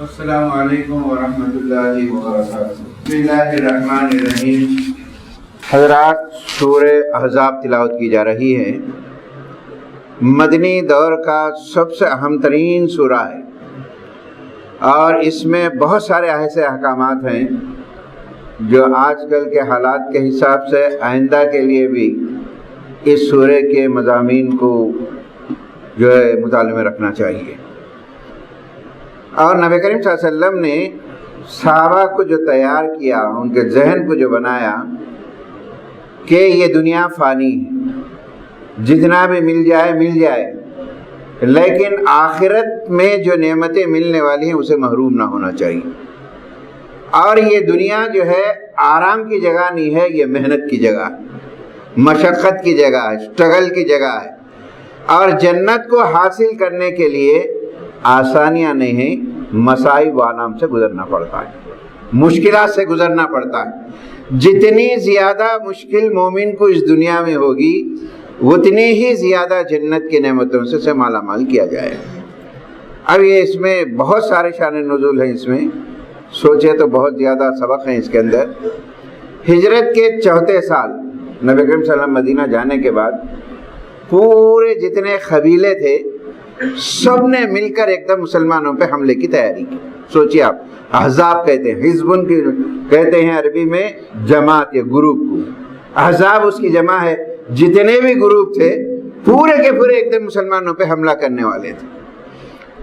السلام علیکم ورحمۃ اللہ وبرکاتہ۔ بسم اللہ الرحمن الرحیم۔ حضرات، سورہ احزاب تلاوت کی جا رہی ہے۔ مدنی دور کا سب سے اہم ترین سورہ ہے اور اس میں بہت سارے ایسے احکامات ہیں جو آج کل کے حالات کے حساب سے آئندہ کے لیے بھی اس سورہ کے مضامین کو جو ہے مطالعے میں رکھنا چاہیے۔ اور نبی کریم صلی اللہ علیہ وسلم نے صحابہ کو جو تیار کیا، ان کے ذہن کو جو بنایا کہ یہ دنیا فانی ہے، جتنا بھی مل جائے، لیکن آخرت میں جو نعمتیں ملنے والی ہیں اسے محروم نہ ہونا چاہیے۔ اور یہ دنیا جو ہے آرام کی جگہ نہیں ہے، یہ محنت کی جگہ ہے، مشقت کی جگہ ہے، اسٹرگل کی جگہ ہے۔ اور جنت کو حاصل کرنے کے لیے آسانیاں نہیں ہیں، مصائب و آلام سے گزرنا پڑتا ہے، مشکلات سے گزرنا پڑتا ہے۔ جتنی زیادہ مشکل مومن کو اس دنیا میں ہوگی اتنی ہی زیادہ جنت کی نعمتوں سے مالا مال کیا جائے۔ اب یہ اس میں بہت سارے شان نزول ہیں، اس میں سوچے تو بہت زیادہ سبق ہیں اس کے اندر۔ ہجرت کے 4 سال نبی کریم صلی اللہ علیہ وسلم مدینہ جانے کے بعد پورے جتنے قبیلے تھے سب نے مل کر ایک دم مسلمانوں پہ حملے کی تیاری کی۔ سوچیے آپ، احزاب کہتے ہیں، حزب کی کہتے ہیں عربی میں جماعت یا گروپ کو، احزاب اس کی جمع ہے۔ جتنے بھی گروپ تھے پورے کے پورے ایک دم مسلمانوں پہ حملہ کرنے والے تھے۔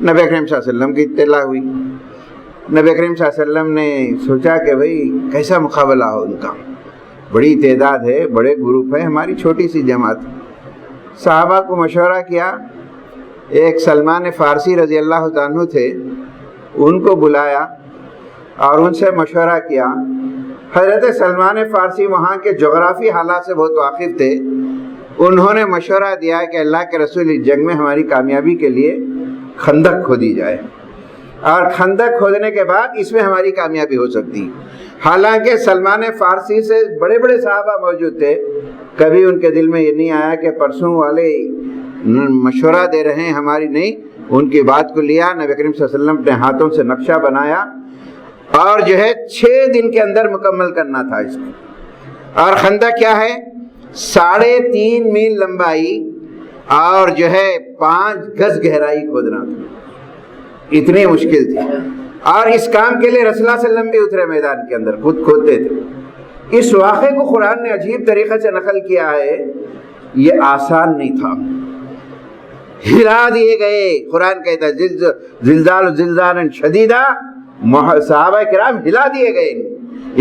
نبی کریم صلی اللہ علیہ وسلم کی اطلاع ہوئی۔ نبی کریم صلی اللہ علیہ وسلم نے سوچا کہ بھئی کیسا مقابلہ ہو ان کا، بڑی تعداد ہے، بڑے گروپ ہیں، ہماری چھوٹی سی جماعت۔ صحابہ کو مشورہ کیا۔ ایک سلمان فارسی رضی اللہ عنہ تھے، ان کو بلایا اور ان سے مشورہ کیا۔ حضرت سلمان فارسی وہاں کے جغرافی حالات سے بہت واقف تھے۔ انہوں نے مشورہ دیا کہ اللہ کے رسول اس جنگ میں ہماری کامیابی کے لیے خندق کھودی جائے، اور خندق کھودنے کے بعد اس میں ہماری کامیابی ہو سکتی۔ حالانکہ سلمان فارسی سے بڑے بڑے صحابہ موجود تھے، کبھی ان کے دل میں یہ نہیں آیا کہ پرسوں والے مشورہ دے رہے ہیں ہماری نہیں۔ ان کی بات کو لیا، نبی کریم صلی اللہ علیہ وسلم اپنے ہاتھوں سے نقشہ بنایا اور جو ہے 6 دن کے اندر مکمل کرنا تھا اس کو۔ اور خندق کیا ہے؟ 3.5 میل لمبائی اور جو ہے 5 گز گہرائی کھودنا تھا، اتنی مشکل تھی۔ اور اس کام کے لیے رسول اللہ صلی اللہ علیہ وسلم بھی اترے میدان کے اندر، خود کھودتے تھے۔ اس واقعے کو قرآن نے عجیب طریقے سے نقل کیا ہے، یہ آسان نہیں تھا، ہلا دیے گئے۔ قرآن کہتا ہے زلزال زلزالا شدیدا، صحابہ کرام ہلا دیے گئے،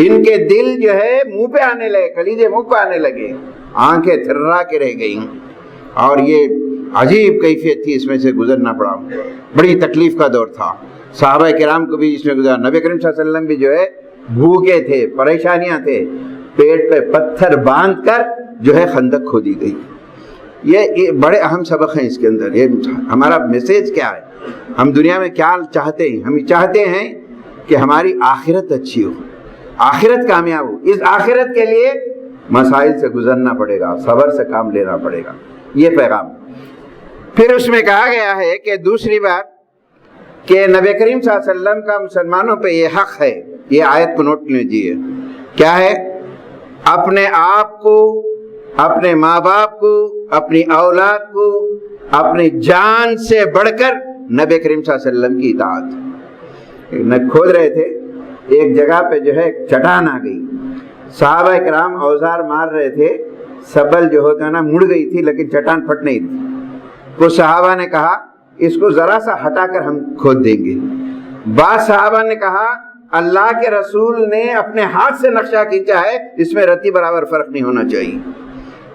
ان کے دل جو ہے منہ پہ آنے لگے، کلیجے منہ پہ آنے لگے، آنکھیں تھرا کے رہ گئیں۔ اور یہ عجیب کیفیت تھی، اس میں سے گزرنا پڑا، بڑی تکلیف کا دور تھا۔ صحابہ کرام کو بھی اس میں گزرا، نبی کریم صلی اللہ علیہ وسلم بھی جو ہے بھوکے تھے، پریشانیاں تھے، پیٹ پہ پتھر باندھ کر جو ہے خندق کھودی گئی۔ یہ بڑے اہم سبق ہیں اس کے اندر۔ یہ ہمارا میسیج کیا ہے؟ ہم دنیا میں کیا چاہتے ہیں؟ ہم چاہتے ہیں کہ ہماری آخرت اچھی ہو، آخرت کامیاب ہو۔ اس آخرت کے لیے مسائل سے گزرنا پڑے گا، صبر سے کام لینا پڑے گا، یہ پیغام۔ پھر اس میں کہا گیا ہے کہ دوسری بات کہ نبی کریم صلی اللہ علیہ وسلم کا مسلمانوں پہ یہ حق ہے، یہ آیت کو نوٹ لیجیے، کیا ہے؟ اپنے آپ کو، اپنے ماں باپ کو، اپنی اولاد کو، اپنی جان سے بڑھ کر نبی کریم صلی اللہ علیہ وسلم کی اطاعت۔ کھود رہے تھے، ایک جگہ پہ جو ہے چٹان آ گئی، صحابہ کرام اوزار مار رہے تھے، سبل جو ہوتا ہے نا مڑ گئی تھی، لیکن چٹان پھٹ نہیں تھی۔ کچھ صحابہ نے کہا اس کو ذرا سا ہٹا کر ہم کھود دیں گے۔ بعض صحابہ نے کہا اللہ کے رسول نے اپنے ہاتھ سے نقشہ کھینچا ہے، اس میں رتی برابر فرق نہیں ہونا چاہیے۔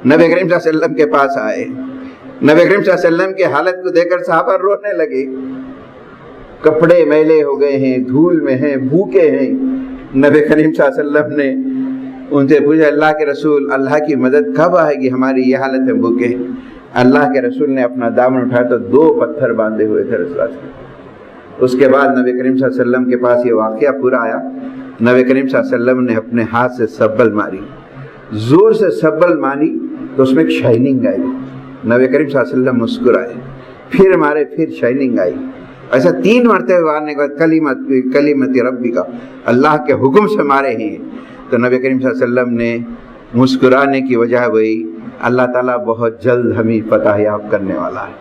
نبی کریم صلی اللہ علیہ وسلم کے پاس آئے، نبی کریم صلی اللہ علیہ وسلم کی حالت کو دیکھ کر صحابہ رونے لگے، کپڑے میلے ہو گئے ہیں، دھول میں ہیں، بھوکے ہیں۔ نبی کریم صلی اللہ علیہ وسلم نے ان سے پوچھا اللہ کے رسول اللہ کی مدد کب آئے گی، ہماری یہ حالت ہے، بھوکے ہیں۔ اللہ کے رسول نے اپنا دامن اٹھایا تو 2 پتھر باندھے ہوئے تھے رسول اللہ سے۔ اس کے بعد نبی کریم صلی اللہ علیہ وسلم کے پاس یہ واقعہ پورا آیا، نبی کریم صلی اللہ علیہ وسلم نے اپنے ہاتھ سے سبل ماری، زور سے سبل ماری تو اس میں ایک شائننگ آئی۔ نبی کریم صلی اللہ علیہ وسلم مسکرائے، پھر مارے، پھر شائننگ آئی، ایسا 3 مرتبہ مارنے کے بعد کلمت ربی کا، اللہ کے حکم سے مارے ہیں. تو نبی کریم صلی اللہ علیہ وسلم نے مسکرانے کی وجہ وہی اللہ تعالیٰ بہت جلد ہمیں فتح یاب کرنے والا ہے،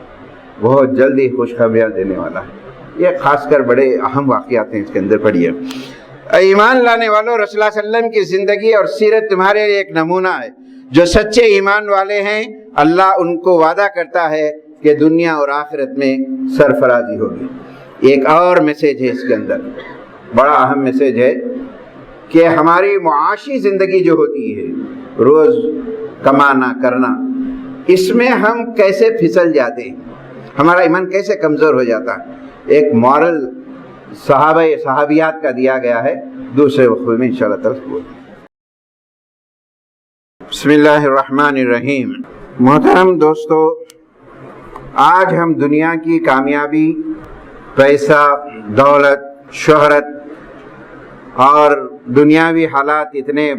بہت جلد ہی خوشخبریاں دینے والا ہے. یہ خاص کر بڑے اہم واقعات ہیں اس کے اندر. پڑھیے، ایمان لانے والوں، رسول اللہ صلی اللہ علیہ وسلم کی زندگی اور سیرت تمہارے لیے ایک نمونہ ہے. جو سچے ایمان والے ہیں اللہ ان کو وعدہ کرتا ہے کہ دنیا اور آخرت میں سرفرازی ہوگی. ایک اور میسیج ہے اس کے اندر، بڑا اہم میسیج ہے کہ ہماری معاشی زندگی جو ہوتی ہے، روز کمانا کرنا، اس میں ہم کیسے پھسل جاتے ہیں، ہمارا ایمان کیسے کمزور ہو جاتا ہے. ایک مورل صحابیات کا دیا گیا ہے دوسرے وقت میں انشاءاللہ تعالی. بسم اللہ الرحمن الرحیم. محترم دوستو، آج ہم دنیا کی کامیابی، پیسہ، دولت، شہرت اور دنیاوی حالات اتنے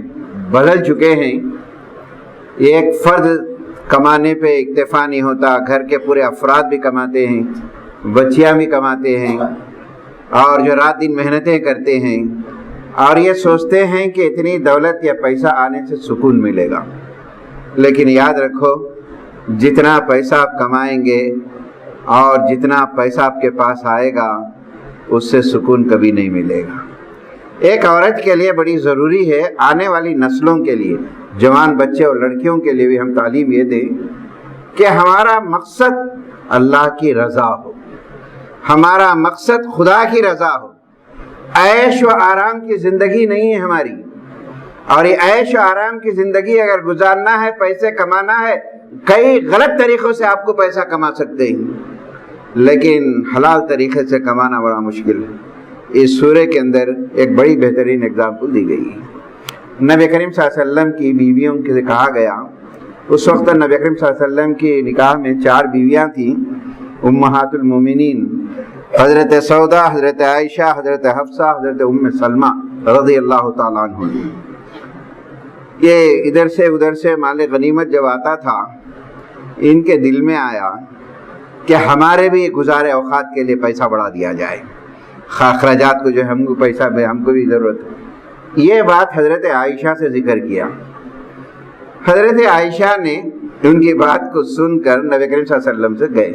بدل چکے ہیں. ایک فرد کمانے پہ اکتفا نہیں ہوتا، گھر کے پورے افراد بھی کماتے ہیں، بچیاں بھی کماتے ہیں، اور جو رات دن محنتیں کرتے ہیں، اور یہ سوچتے ہیں کہ اتنی دولت یا پیسہ آنے سے سکون ملے گا. لیکن یاد رکھو، جتنا پیسہ آپ کمائیں گے اور جتنا پیسہ آپ کے پاس آئے گا، اس سے سکون کبھی نہیں ملے گا. ایک عورت کے لیے بڑی ضروری ہے، آنے والی نسلوں کے لیے، جوان بچے اور لڑکیوں کے لیے بھی ہم تعلیم یہ دیں کہ ہمارا مقصد اللہ کی رضا ہو، ہمارا مقصد خدا کی رضا ہو. عیش و آرام کی زندگی نہیں ہے ہماری، اور یہ عیش و آرام کی زندگی اگر گزارنا ہے، پیسے کمانا ہے، کئی غلط طریقوں سے آپ کو پیسہ کما سکتے ہیں، لیکن حلال طریقے سے کمانا بڑا مشکل ہے. اس سورہ کے اندر ایک بڑی بہترین اگزامپل دی گئی ہے. نبی کریم صلی اللہ علیہ وسلم کی بیویوں سے کہا گیا، اس وقت نبی کریم صلی اللہ علیہ وسلم کی نکاح میں 4 بیویاں تھیں، امہات المومنین، حضرت سودا، حضرت عائشہ، حضرت حفصہ، حضرت ام سلمہ رضی اللہ تعالیٰ عنہ. یہ ادھر سے ادھر سے مال غنیمت جب آتا تھا، ان کے دل میں آیا کہ ہمارے بھی گزارے اوقات کے لیے پیسہ بڑھا دیا جائے، اخراجات کو جو ہم کو پیسہ ہم کو بھی ضرورت ہے. یہ بات حضرت عائشہ سے ذکر کیا. حضرت عائشہ نے ان کی بات کو سن کر نبی کریم صلی اللہ علیہ وسلم سے گئے،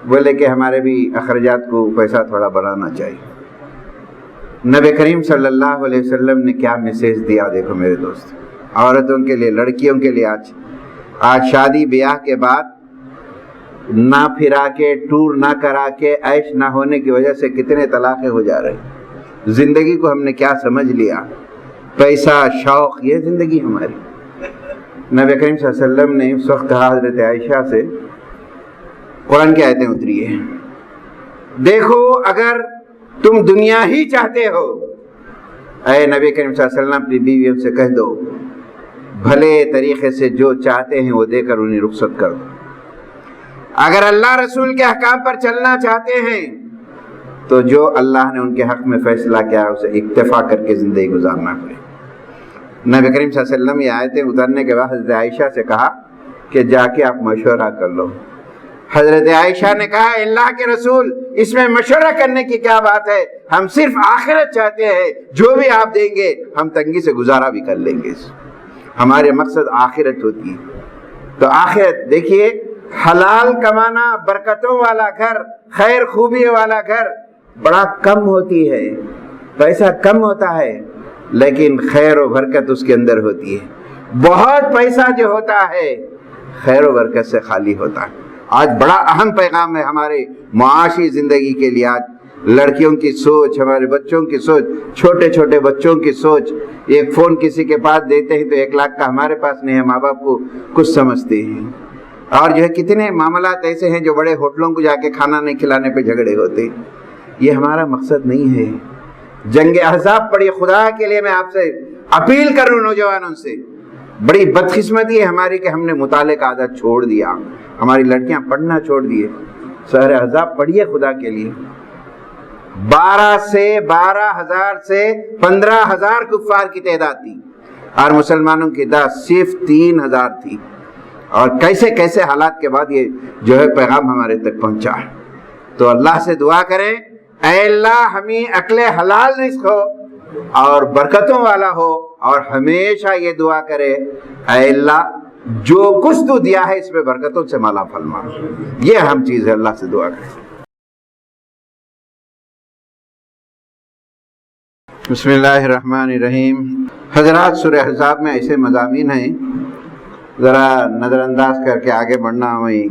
بولے کہ ہمارے بھی اخراجات کو پیسہ تھوڑا بڑھانا چاہیے. نبی کریم صلی اللہ علیہ وسلم نے کیا میسیج دیا، دیکھو میرے دوست، عورتوں کے لیے، لڑکیوں کے لیے. آج شادی بیاہ کے بعد نہ پھرا کے، ٹور نہ کرا کے، عیش نہ ہونے کی وجہ سے کتنے طلاقیں ہو جا رہے ہیں. زندگی کو ہم نے کیا سمجھ لیا، پیسہ، شوق، یہ زندگی ہماری. نبی کریم صلی اللہ علیہ وسلم نے اس وقت کہا حضرت عائشہ سے، قرآن کی آیتیں اتری ہیں، دیکھو اگر تم دنیا ہی چاہتے ہو، اے نبی کریم صلی اللہ علیہ وسلم اپنی بیویوں سے کہہ دو بھلے طریقے سے جو چاہتے ہیں وہ دے کر انہیں رخصت کر دو. اگر اللہ رسول کے احکام پر چلنا چاہتے ہیں تو جو اللہ نے ان کے حق میں فیصلہ کیا ہے اسے اکتفا کر کے زندگی گزارنا پڑے. نبی کریم صلی اللہ علیہ وسلم یہ آیتیں اترنے کے بعد حضرت عائشہ سے کہا کہ جا کے آپ مشورہ کر لو. حضرت عائشہ نے کہا، اللہ کے رسول، اس میں مشورہ کرنے کی کیا بات ہے، ہم صرف آخرت چاہتے ہیں، جو بھی آپ دیں گے ہم تنگی سے گزارا بھی کر لیں گے. ہمارے مقصد آخرت ہوتی ہے. تو آخرت دیکھیے، حلال کمانا، برکتوں والا گھر، خیر خوبی والا گھر بڑا کم ہوتی ہے، پیسہ کم ہوتا ہے، لیکن خیر و برکت اس کے اندر ہوتی ہے. بہت پیسہ جو ہوتا ہے خیر و برکت سے خالی ہوتا ہے. آج بڑا اہم پیغام ہے ہمارے معاشی زندگی کے لیے. آج لڑکیوں کی سوچ، ہمارے بچوں کی سوچ، چھوٹے چھوٹے بچوں کی سوچ، ایک فون کسی کے پاس دیتے ہیں تو 1 لاکھ کا ہمارے پاس نہیں ہے، ماں باپ کو کچھ سمجھتے ہیں. اور جو ہے کتنے معاملات ایسے ہیں جو بڑے ہوٹلوں کو جا کے کھانا نہیں کھلانے پہ جھگڑے ہوتے ہیں. یہ ہمارا مقصد نہیں ہے. جنگ احزاب پڑھی، خدا کے لیے میں آپ سے اپیل کر رہا ہوں نوجوانوں سے. بڑی بدقسمتی ہے ہماری کہ ہم نے مطالعے کا عادت چھوڑ دیا، ہماری لڑکیاں پڑھنا چھوڑ دیے. سحر احزاب پڑھیے خدا کے لیے. 12 سے 12,000 سے 15,000 کفار کی تعداد تھی، اور مسلمانوں کی تعداد صرف 3,000 تھی. اور کیسے کیسے حالات کے بعد یہ جو ہے پیغام ہمارے تک پہنچا ہے. تو اللہ سے دعا کریں اے اللہ ہمیں عقل حلال رزق ہو اور برکتوں والا ہو، اور ہمیشہ یہ دعا کرے اے اللہ جو کچھ تو دیا ہے اس میں برکتوں سے مالا فرما. یہ اہم چیز ہے، اللہ سے دعا کریں. بسم اللہ الرحمن الرحیم. حضرات، سورہ احزاب میں ایسے مضامین ہیں ذرا نظر انداز کر کے آگے بڑھنا میں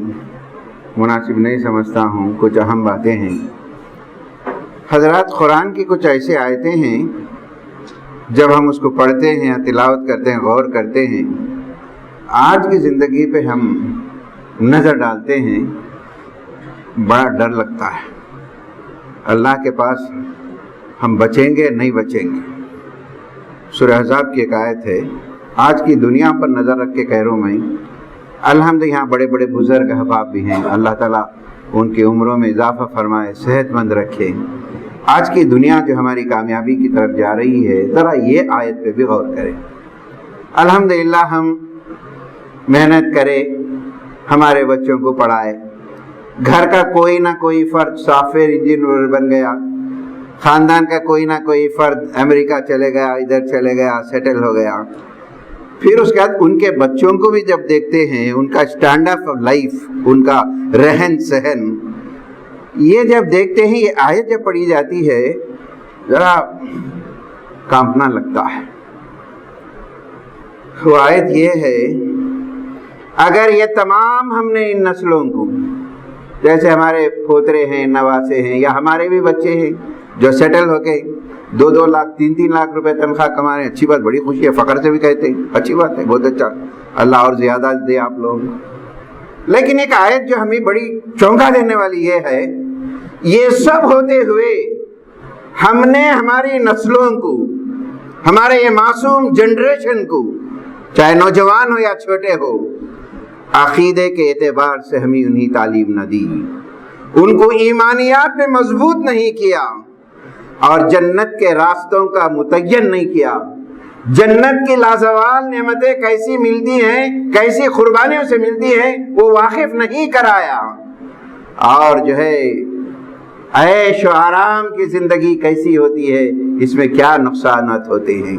مناسب نہیں سمجھتا ہوں. کچھ اہم باتیں ہیں. حضرات، قرآن کی کچھ ایسے آیتیں ہیں جب ہم اس کو پڑھتے ہیں، تلاوت کرتے ہیں، غور کرتے ہیں، آج کی زندگی پہ ہم نظر ڈالتے ہیں، بڑا ڈر لگتا ہے. اللہ کے پاس ہم بچیں گے نہیں بچیں گے. سورہ احزاب کی ایک آیت ہے. آج کی دنیا پر نظر رکھ کے کہہ رہا ہوں میں، الحمد یہاں بڑے بڑے بزرگ احباب بھی ہیں، اللہ تعالیٰ ان کی عمروں میں اضافہ فرمائے، صحت مند رکھے. آج کی دنیا جو ہماری کامیابی کی طرف جا رہی ہے، ذرا یہ آیت پہ بھی غور کریں. الحمدللہ ہم محنت کرے، ہمارے بچوں کو پڑھائے، گھر کا کوئی نہ کوئی فرد سافٹ ویئر انجینئر بن گیا، خاندان کا کوئی نہ کوئی فرد امریکہ چلے گیا، ادھر چلے گیا، سیٹل ہو گیا. پھر اس کے بعد ان کے بچوں کو بھی جب دیکھتے ہیں، ان کا اسٹینڈرڈ آف لائف، ان کا رہن سہن، یہ جب دیکھتے ہیں، یہ آیت جب پڑھی جاتی ہے ذرا کانپنا لگتا ہے. وہ آیت یہ ہے، اگر یہ تمام ہم نے ان نسلوں کو، جیسے ہمارے پوترے ہیں، نواسے ہیں، یا ہمارے بھی بچے ہیں جو سیٹل ہو کے 2-2 لاکھ 3-3 لاکھ روپے تنخواہ کما رہے ہیں، اچھی بات، بڑی خوشی ہے، فخر سے بھی کہتے ہیں، اچھی بات ہے، بہت اچھا، اللہ اور زیادہ دے آپ لوگ. لیکن ایک آیت جو ہمیں بڑی چونکا دینے والی یہ ہے، یہ سب ہوتے ہوئے ہم نے ہماری نسلوں کو، ہمارے یہ معصوم جنریشن کو، چاہے نوجوان ہو یا چھوٹے ہو، عقیدے کے اعتبار سے ہمیں انہیں تعلیم نہ دی، ان کو ایمانیات میں مضبوط نہیں کیا، اور جنت کے راستوں کا متعین نہیں کیا. جنت کی لازوال نعمتیں کیسی ملتی ہیں، کیسی قربانیوں سے ملتی ہیں، وہ واقف نہیں کرایا. اور جو ہے عیش و آرام کی زندگی کیسی ہوتی ہے، اس میں کیا نقصانات ہوتے ہیں،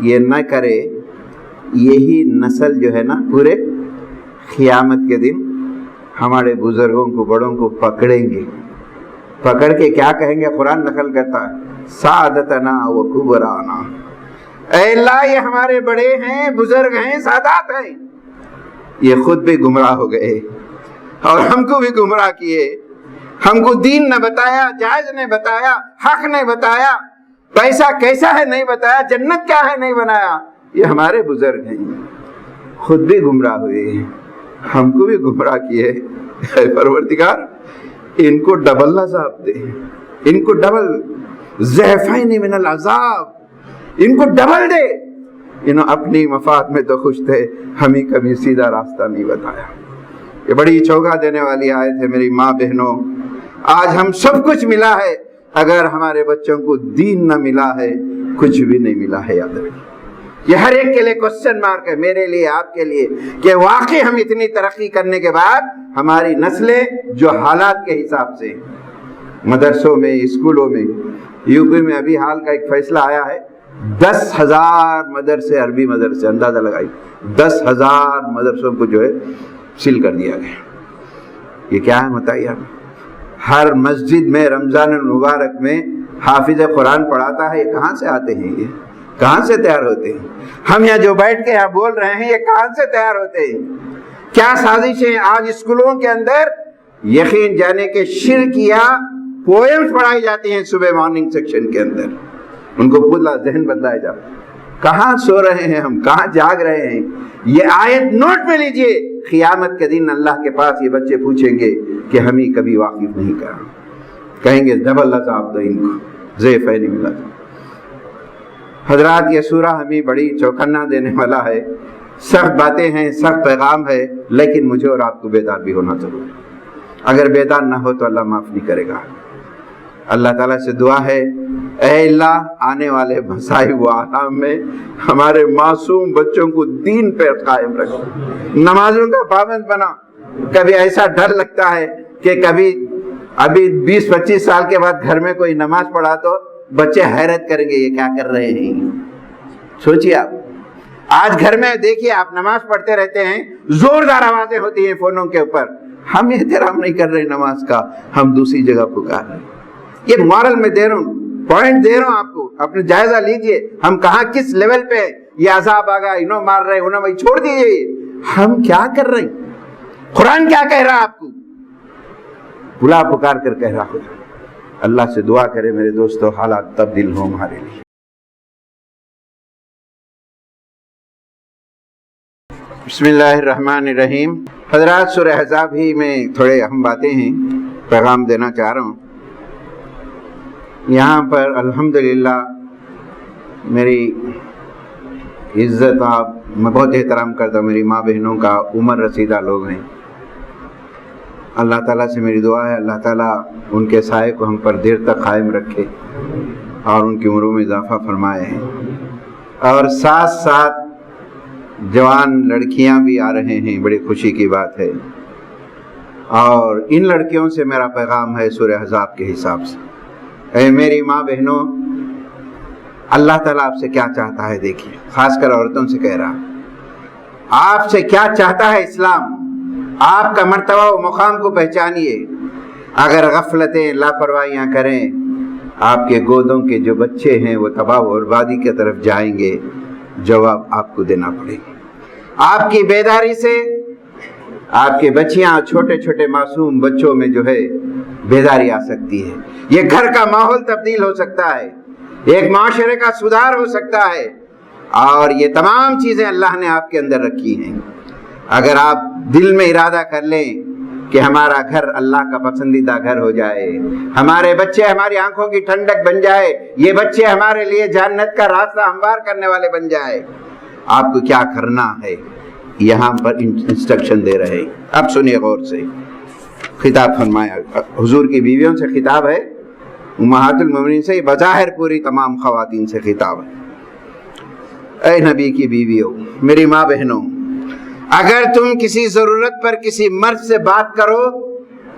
یہ نہ کرے. یہی نسل جو ہے نا، پورے قیامت کے دن ہمارے بزرگوں کو، بڑوں کو پکڑیں گے. پکڑ کے کیا کہیں گے؟ قرآن نقل کرتا ہے، سعادتنا و کبرانا. اے اللہ یہ ہمارے بڑے ہیں، بزرگ ہیں، سادات ہیں، یہ خود بھی گمراہ ہو گئے اور ہم کو بھی گمراہ کیے. ہم کو دین نہ بتایا، جائز نہیں بتایا، حق نہیں بتایا، پیسہ کیسا ہے نہیں بتایا، جنت کیا ہے نہیں بنایا. یہ ہمارے بزرگ ہیں، خود بھی گمراہ ہوئے، ہم کو بھی گمراہ کیے. اے پروردگار ان کو ڈبل عذاب دے، ان کو ڈبل ضعفین من العذاب، ان کو ڈبل دے. انہوں اپنی مفاد میں تو خوش تھے، ہمیں کبھی سیدھا راستہ نہیں بتایا. یہ بڑی چونکا دینے والی آیت ہے میری ماں بہنوں. آج ہم سب کچھ ملا ہے، اگر ہمارے بچوں کو دین نہ ملا ہے، کچھ بھی نہیں ملا ہے. یاد رکھیں، یہ ہر ایک کے لیے کوسچن مارک ہے، میرے لیے، آپ کے لیے، کہ واقعی ہم اتنی ترقی کرنے کے بعد ہماری نسلیں جو حالات کے حساب سے مدرسوں میں، اسکولوں میں، یو پی میں ابھی حال کا ایک فیصلہ آیا ہے، 10,000 مدرسے، عربی مدرسے، اندازہ لگائی 10,000 مدرسوں کو جو ہے سیل کر دیا گیا. یہ کیا ہے بتائیے آپ؟ ہر مسجد میں رمضان المبارک میں حافظ قرآن پڑھاتا ہے. یہ کہاں سے آتے ہیں؟ یہ کہاں سے تیار ہوتے ہیں؟ ہم یہاں جو بیٹھ کے یہاں بول رہے ہیں، یہ کہاں سے تیار ہوتے ہیں؟ کیا سازشیں آج اسکولوں کے اندر یقین جانے کے شرکیہ پوئمز پڑھائی جاتی ہیں صبح مارننگ سیکشن کے اندر. ان کو پورا ذہن بدلایا جا. کہاں سو رہے ہیں ہم، کہاں جاگ رہے ہیں؟ یہ آیت نوٹ میں لیجئے، قیامت کے دن اللہ کے پاس یہ بچے پوچھیں گے کہ ہمیں کبھی واقف نہیں کرا. کہیں گے ڈبل عذاب دو ان کو، ضعفین ملا. حضرات یہ سورہ ہمیں بڑی چوکنا دینے والا ہے. سخت باتیں ہیں، سخت پیغام ہے، لیکن مجھے اور آپ کو بیدار بھی ہونا ضروری ہے. اگر بیدار نہ ہو تو اللہ معاف نہیں کرے گا. اللہ تعالیٰ سے دعا ہے، اے اللہ آنے والے مصائب و آلام میں ہمارے معصوم بچوں کو دین پر قائم رکھ، نمازوں کا پابند بنا. کبھی ایسا ڈر لگتا ہے کہ کبھی ابھی 20-25 سال کے بعد گھر میں کوئی نماز پڑھا تو بچے حیرت کریں گے، یہ کیا کر رہے ہیں؟ سوچیے آپ، آج گھر میں دیکھیے آپ نماز پڑھتے رہتے ہیں، زوردار آوازیں ہوتی ہیں فونوں کے اوپر، ہم احترام نہیں کر رہے نماز کا، ہم دوسری جگہ پکار رہے ہیں۔ یہ مورل میں دے رہا ہوں، پوائنٹ دے رہا ہوں آپ کو، اپنے جائزہ لیجئے ہم کہاں کس لیول پہ ہیں۔ یہ عذاب آگا، انہوں مار رہے انہوں بھائی چھوڑ دیجئے، ہم کیا کر رہے ہیں؟ قرآن کیا کہہ رہا آپ کو؟ بلا پکار کر کہہ رہا ہو۔ اللہ سے دعا کرے میرے دوستو حالات تبدیل ہوں ہمارے لیے۔ بسم اللہ الرحمن الرحیم۔ حضرات، سورہ احزاب ہی میں تھوڑے اہم باتیں ہیں، پیغام دینا چاہ رہا ہوں۔ یہاں پر الحمدللہ میری عزت، آپ میں بہت احترام کرتا ہوں، میری ماں بہنوں کا عمر رسیدہ لوگ ہیں۔ اللہ تعالیٰ سے میری دعا ہے اللہ تعالیٰ ان کے سائے کو ہم پر دیر تک قائم رکھے اور ان کی عمروں میں اضافہ فرمائے۔ اور ساتھ ساتھ جوان لڑکیاں بھی آ رہے ہیں، بڑی خوشی کی بات ہے۔ اور ان لڑکیوں سے میرا پیغام ہے سورہ احزاب کے حساب سے، اے میری ماں بہنوں، اللہ تعالیٰ آپ سے کیا چاہتا ہے دیکھیے، خاص کر عورتوں سے کہہ رہا، آپ سے کیا چاہتا ہے اسلام، آپ کا مرتبہ و مقام کو پہچانیے۔ اگر غفلتیں لاپرواہیاں کریں، آپ کے گودوں کے جو بچے ہیں وہ تباہ و بربادی کی طرف جائیں گے، جواب آپ کو دینا پڑے گا۔ آپ کی بیداری سے آپ کے بچیاں، چھوٹے چھوٹے معصوم بچوں میں جو ہے بیداری آ سکتی ہے، یہ گھر کا ماحول تبدیل ہو سکتا ہے، ایک معاشرے کا سدھار ہو سکتا ہے۔ اور یہ تمام چیزیں اللہ نے آپ کے اندر رکھی ہیں۔ اگر آپ دل میں ارادہ کر لیں کہ ہمارا گھر اللہ کا پسندیدہ گھر ہو جائے، ہمارے بچے ہماری آنکھوں کی ٹھنڈک بن جائے، یہ بچے ہمارے لیے جنت کا راستہ ہموار کرنے والے بن جائے، آپ کو کیا کرنا ہے یہاں پر انسٹرکشن دے رہے ہیں۔ اب سنیے غور سے، خطاب فرمایا، حضور کی بیویوں سے خطاب ہے، امہات المومنین سے، بظاہر پوری تمام خواتین سے خطاب ہے۔ اے نبی کی بیویوں، میری ماں بہنوں، اگر تم کسی ضرورت پر کسی مرد سے بات کرو،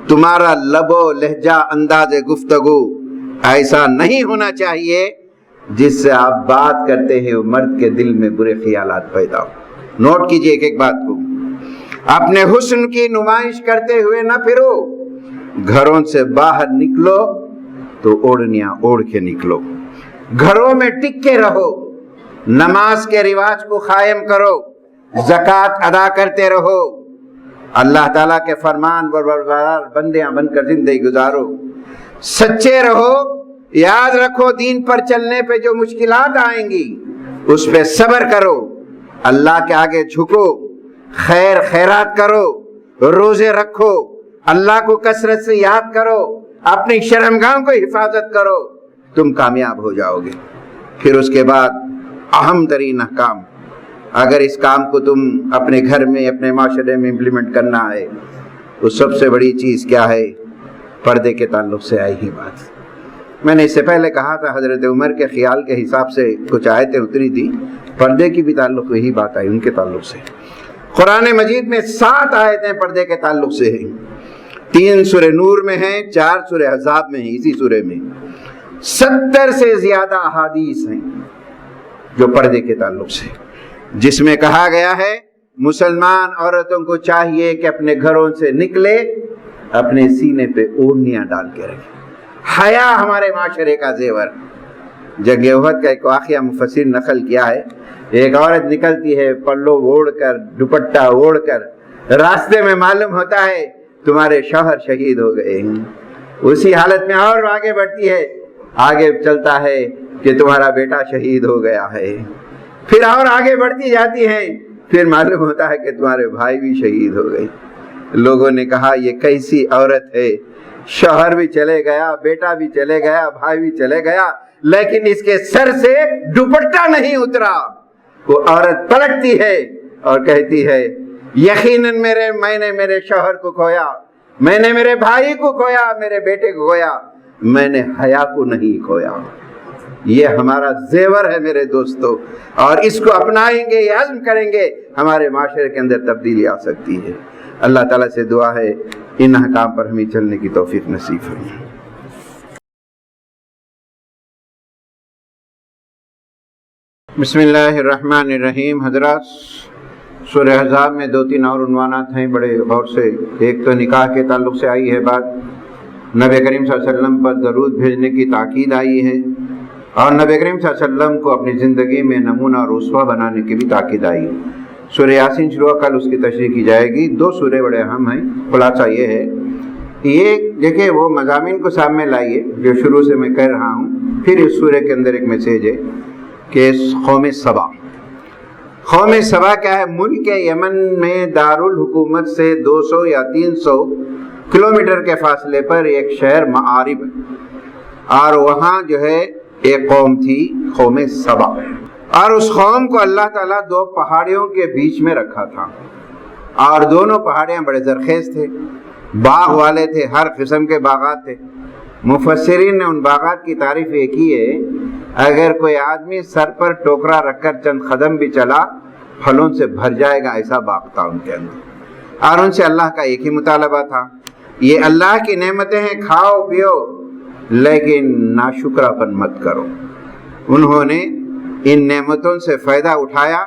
تمہارا لب و لہجہ، انداز گفتگو ایسا نہیں ہونا چاہیے جس سے آپ بات کرتے ہیں وہ مرد کے دل میں برے خیالات پیدا ہو۔ نوٹ کیجئے ایک ایک بات کو، اپنے حسن کی نمائش کرتے ہوئے نہ پھرو، گھروں سے باہر نکلو تو اوڑھنیاں اوڑھ کے نکلو، گھروں میں ٹک کے رہو، نماز کے رواج کو قائم کرو، زکوٰۃ ادا کرتے رہو، اللہ تعالیٰ کے فرمان بردار بندیاں بن کر زندگی گزارو، سچے رہو، یاد رکھو دین پر چلنے پہ جو مشکلات آئیں گی اس پہ صبر کرو، اللہ کے آگے جھکو، خیر خیرات کرو، روزے رکھو، اللہ کو کثرت سے یاد کرو، اپنی شرمگاہوں کو حفاظت کرو، تم کامیاب ہو جاؤ گے۔ پھر اس کے بعد اہم ترین احکام، اگر اس کام کو تم اپنے گھر میں، اپنے معاشرے میں امپلیمنٹ کرنا ہے تو سب سے بڑی چیز کیا ہے؟ پردے کے تعلق سے آئی ہی بات۔ میں نے اس سے پہلے کہا تھا حضرت عمر کے خیال کے حساب سے کچھ آیتیں اتری تھی، پردے کی بھی تعلق یہی بات آئی ان کے تعلق سے۔ قرآن مجید میں 7 آیتیں پردے کے تعلق سے ہیں، 3 سورہ نور میں ہیں، 4 سورہ احزاب میں ہیں، اسی سورہ میں 70 سے زیادہ احادیث ہیں جو پردے کے تعلق سے، جس میں کہا گیا ہے مسلمان عورتوں کو چاہیے کہ اپنے گھروں سے نکلے اپنے سینے پہ اوڑھنیاں ڈال کے رکھے۔ حیا ہمارے معاشرے کا زیور۔ جنگ احد کا ایک واقعہ مفسر نقل کیا ہے، ایک عورت نکلتی ہے پلو اوڑھ کر، دوپٹہ اوڑھ کر، راستے میں معلوم ہوتا ہے تمہارے شوہر شہید ہو گئے ہیں، اسی حالت میں اور آگے بڑھتی ہے، آگے چلتا ہے کہ تمہارا بیٹا شہید ہو گیا ہے، پھر اور آگے بڑھتی جاتی ہیں، پھر معلوم ہوتا ہے کہ تمہارے بھائی بھی شہید ہو گئے۔ لوگوں نے کہا یہ کیسی عورت ہے، شوہر بھی چلے گیا، بیٹا بھی چلے گیا، بھائی بھی چلے گیا، لیکن اس کے سر سے دوپٹہ نہیں اترا۔ وہ عورت پلٹتی ہے اور کہتی ہے یقیناً میں نے میرے شوہر کو کھویا، میں نے میرے بھائی کو کھویا، میرے بیٹے کو کھویا، میں نے حیا کو نہیں کھویا۔ یہ ہمارا زیور ہے میرے دوستو، اور اس کو اپنائیں گے، یہ عزم کریں گے، ہمارے معاشرے کے اندر تبدیلی آ سکتی ہے۔ اللہ تعالیٰ سے دعا ہے ان احکام پر ہمیں چلنے کی توفیق نصیب فرمائے۔ بسم اللہ الرحمن الرحیم۔ حضرات، سورہ احزاب میں 2-3 اور عنوانات ہیں بڑے غور سے۔ ایک تو نکاح کے تعلق سے آئی ہے بات، نبی کریم صلی اللہ علیہ وسلم پر درود بھیجنے کی تاکید آئی ہے، اور نبی کریم صلی اللہ علیہ وسلم کو اپنی زندگی میں نمونہ اور اسوہ بنانے کی بھی تاکید آئی ہے۔ سورہ یاسین شروع، کل اس کی تشریح کی جائے گی۔ 2 سورے بڑے اہم ہیں۔ خلاصہ یہ ہے، یہ دیکھیں وہ مضامین کو سامنے لائیے جو شروع سے میں کہہ رہا ہوں، پھر اس سورے کے اندر ایک میسیج ہے کہ قوم سبا۔ قوم سبا کیا ہے؟ ملک یمن میں دارالحکومت سے 200 یا 300 کلومیٹر کے فاصلے پر ایک شہر معارب ہے، اور وہاں جو ہے ایک قوم تھی، قوم سبا، اور اس قوم کو اللہ تعالیٰ 2 پہاڑیوں کے بیچ میں رکھا تھا، اور دونوں پہاڑیاں بڑے زرخیز تھے، باغ والے تھے، ہر قسم کے باغات تھے۔ مفسرین نے ان باغات کی تعریف یہ کی ہے، اگر کوئی آدمی سر پر ٹوکرا رکھ کر چند قدم بھی چلا پھلوں سے بھر جائے گا، ایسا باغ تھا ان کے اندر۔ اور ان سے اللہ کا ایک ہی مطالبہ تھا، یہ اللہ کی نعمتیں ہیں، کھاؤ پیو، لیکن ناشکراپن مت کرو۔ انہوں نے ان نعمتوں سے فائدہ اٹھایا،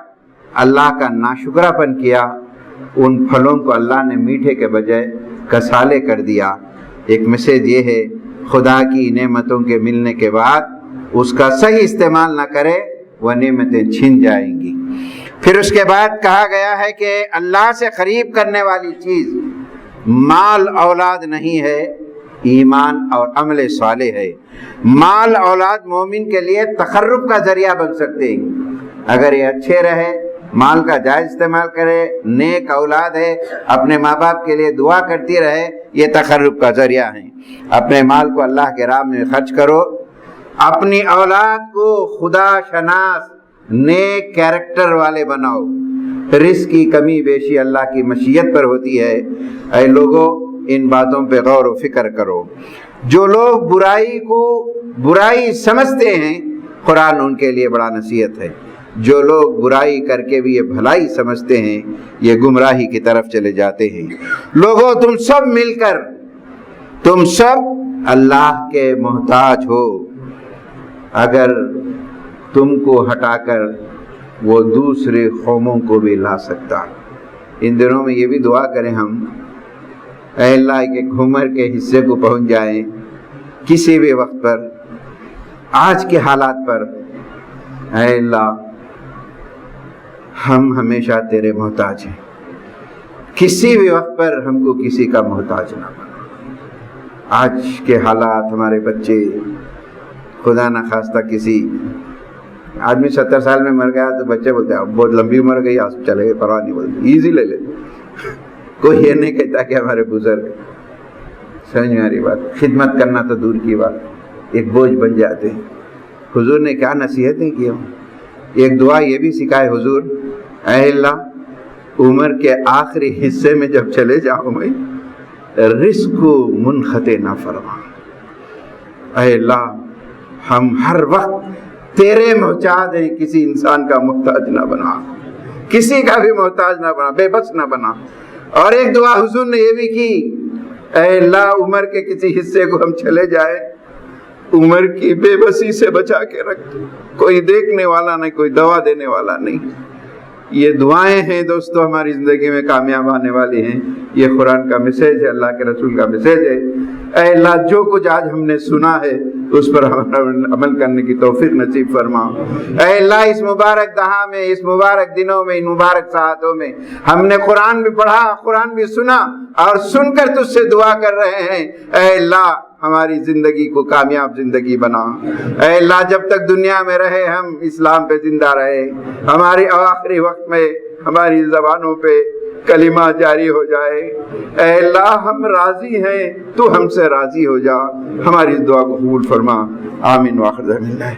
اللہ کا ناشکراپن کیا، ان پھلوں کو اللہ نے میٹھے کے بجائے کسالے کر دیا۔ ایک میسیج یہ ہے، خدا کی نعمتوں کے ملنے کے بعد اس کا صحیح استعمال نہ کرے، وہ نعمتیں چھن جائیں گی۔ پھر اس کے بعد کہا گیا ہے کہ اللہ سے قریب کرنے والی چیز مال اولاد نہیں ہے، ایمان اور عمل صالح ہے۔ مال اولاد مومن کے لیے تقرب کا ذریعہ بن سکتے ہیں، اگر یہ اچھے رہے، مال کا جائز استعمال کرے، نیک اولاد ہے، اپنے ماں باپ کے لیے دعا کرتی رہے، یہ تقرب کا ذریعہ ہے۔ اپنے مال کو اللہ کے راہ میں خرچ کرو، اپنی اولاد کو خدا شناس نیک کیریکٹر والے بناؤ۔ رزق کی کمی بیشی اللہ کی مشیت پر ہوتی ہے۔ اے لوگوں، ان باتوں پہ غور و فکر کرو۔ جو لوگ برائی کو برائی سمجھتے ہیں، قرآن ان کے لیے بڑا نصیحت ہے۔ جو لوگ برائی کر کے بھی یہ بھلائی سمجھتے ہیں، یہ گمراہی کی طرف چلے جاتے ہیں۔ لوگوں، تم سب مل کر، تم سب اللہ کے محتاج ہو، اگر تم کو ہٹا کر وہ دوسرے قوموں کو بھی لا سکتا۔ ان دنوں میں یہ بھی دعا کریں ہم، اے اللہ کہ عمر کے حصے کو پہنچ جائیں کسی بھی وقت پر، آج کے حالات پر، اے اللہ ہم ہمیشہ تیرے محتاج ہیں، کسی بھی وقت پر ہم کو کسی کا محتاج نہ بنا۔ آج کے حالات، ہمارے بچے خدا نہ خواستہ کسی آدمی 70 سال میں مر گیا تو بچے بولتے ہیں بہت لمبی عمر گئی، آپ چلے گئے، پرواہ نہیں، بولتے ایزی لے لیتے۔ کوئی یہ نہیں کہتا کہ ہمارے بزرگ، سمجھ میں آ رہی بات، خدمت کرنا تو دور کی بات، ایک بوجھ بن جاتے ہیں۔ حضور نے کیا نصیحتیں کی ہوں، ایک دعا یہ بھی سکھائے حضور، اے اللہ عمر کے آخری حصے میں جب چلے جاؤ میں رزق کو منقطع نہ فرما۔ اے اللہ ہم ہر وقت تیرے محتاج ہیں، کسی انسان کا محتاج نہ بنا، کسی کا بھی محتاج نہ بنا، بے بس نہ بنا۔ اور ایک دعا حضور نے یہ بھی کی، اے اللہ عمر کے کسی حصے کو ہم چلے جائے، عمر کی بے بسی سے بچا کے رکھ، کوئی دیکھنے والا نہیں، کوئی دوا دینے والا نہیں۔ یہ دعائیں ہیں دوستو، ہماری زندگی میں کامیاب آنے والی ہیں۔ یہ قرآن کا میسیج ہے، اللہ کے رسول کا میسیج ہے۔ اے اللہ جو کچھ آج ہم نے سنا ہے اس پر عمل کرنے کی توفیق نصیب فرما۔ اے اللہ اس مبارک دہا میں، اس مبارک دنوں میں، ان مبارک ساعتوں میں ہم نے قرآن بھی پڑھا، قرآن بھی سنا، اور سن کر تجھ سے دعا کر رہے ہیں، اے اللہ ہماری زندگی کو کامیاب زندگی بنا۔ اے اللہ جب تک دنیا میں رہے ہم اسلام پہ زندہ رہے، ہماری آخری وقت میں ہماری زبانوں پہ کلمہ جاری ہو جائے۔ اے اللہ ہم راضی ہیں، تو ہم سے راضی ہو جا، ہماری دعا کو قبول فرما۔ آمین۔ وآخر دعوانا